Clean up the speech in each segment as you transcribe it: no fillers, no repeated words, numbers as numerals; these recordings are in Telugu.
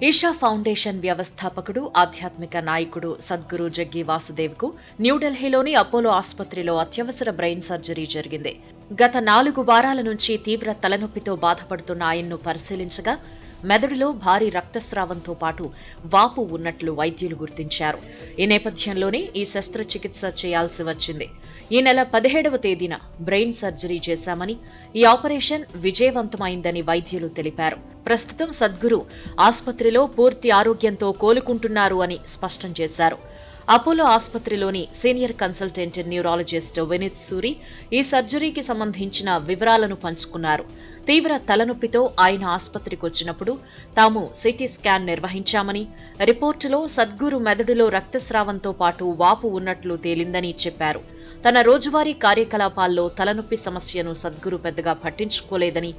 ఈషా ఫౌండేషన్ వ్యవస్థాపకుడు, ఆధ్యాత్మిక నాయకుడు సద్గురు జగ్గి వాసుదేవ్కు న్యూఢిల్లీలోని అపోలో ఆసుపత్రిలో అత్యవసర బ్రెయిన్ సర్జరీ జరిగింది. గత 4 వారాల నుంచి తీవ్ర తలనొప్పితో బాధపడుతున్న ఆయన్ను పరిశీలించగా మెదడులో భారీ రక్తస్రావంతో పాటు వాపు ఉన్నట్లు వైద్యులు గుర్తించారు. ఈ నేపథ్యంలోనే ఈ శస్త్రచికిత్స చేయాల్సి వచ్చింది. ఈ నెల 17వ తేదీన బ్రెయిన్ సర్జరీ చేశామని, ఈ ఆపరేషన్ విజయవంతమైందని వైద్యులు తెలిపారు. ప్రస్తుతం సద్గురు ఆసుపత్రిలో పూర్తి ఆరోగ్యంతో కోలుకుంటున్నారు అని స్పష్టం చేశారు. అపోలో ఆసుపత్రిలోని senior consultant neurologist Vineet Suri ఈ సర్జరీకి సంబంధించిన వివరాలను పంచుకున్నారు. తీవ్ర తలనొప్పితో ఆయన ఆసుపత్రికి వచ్చినప్పుడు తాము సిటీ స్కాన్ నిర్వహించామని, రిపోర్టులో సద్గురు మెదడులో రక్తస్రావంతో పాటు వాపు ఉన్నట్లు తేలిందని చెప్పారు. తన రోజువారీ కార్యకలాపాల్లో తలనొప్పి సమస్యను సద్గురు పెద్దగా పట్టించుకోలేదని,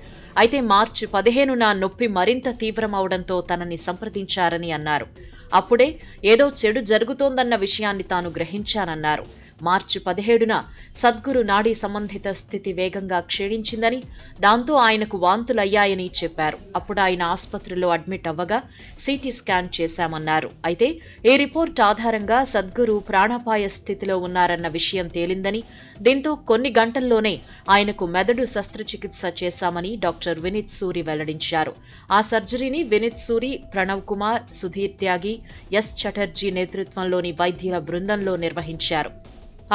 అయితే మార్చి 15న నొప్పి మరింత తీవ్రమవడంతో తనని సంప్రదించారని అన్నారు. అప్పుడే ఏదో చెడు జరుగుతోందన్న విషయాన్ని తాను గ్రహించానన్నారు. మార్చి 17న సద్గురు నాడీ సంబంధిత స్థితి వేగంగా క్షీణించిందని, దాంతో ఆయనకు వాంతులయ్యాయని చెప్పారు. అప్పుడు ఆయన ఆసుపత్రిలో అడ్మిట్ అవ్వగా సిటీ స్కాన్ చేశామన్నారు. అయితే ఈ రిపోర్ట్ ఆధారంగా సద్గురు ప్రాణాపాయ స్థితిలో ఉన్నారన్న విషయం తేలిందని, దీంతో కొన్ని గంటల్లోనే ఆయనకు మెదడు శస్త్రచికిత్స చేశామని డాక్టర్ వినీత్ సూరి వెల్లడించారు. ఆ సర్జరీని వినీత్ సూరి, ప్రణవ్ కుమార్, సుధీర్ త్యాగి, ఎస్ చటర్జీ నేతృత్వంలోని వైద్యుల బృందంలో నిర్వహించారు.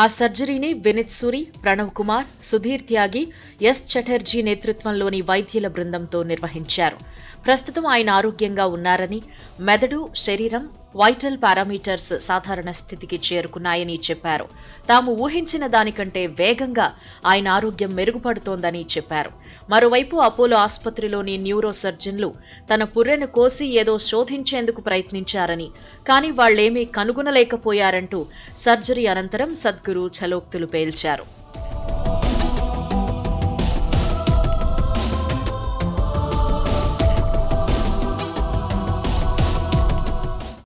ఆ సర్జరీని వినీత్ సూరి, ప్రణవ్ కుమార్, సుధీర్ త్యాగి, ఎస్ చటర్జీ నేతృత్వంలోని వైద్యుల బృందంతో నిర్వహించారు. ప్రస్తుతం ఆయన ఆరోగ్యంగా ఉన్నారని, మెదడు, శరీరం, వైటల్ పారామీటర్స్ సాధారణ స్థితికి చేరుకున్నాయని చెప్పారు. తాము ఊహించిన దానికంటే వేగంగా ఆయన ఆరోగ్యం మెరుగుపడుతోందని చెప్పారు. మరోవైపు అపోలో ఆసుపత్రిలోని న్యూరో సర్జన్లు తన పుర్రెను కోసి ఏదో శోధించేందుకు ప్రయత్నించారని, కానీ వాళ్లేమీ కనుగొనలేకపోయారంటూ సర్జరీ అనంతరం సద్గురు ఛలోక్తులు పేల్చారు.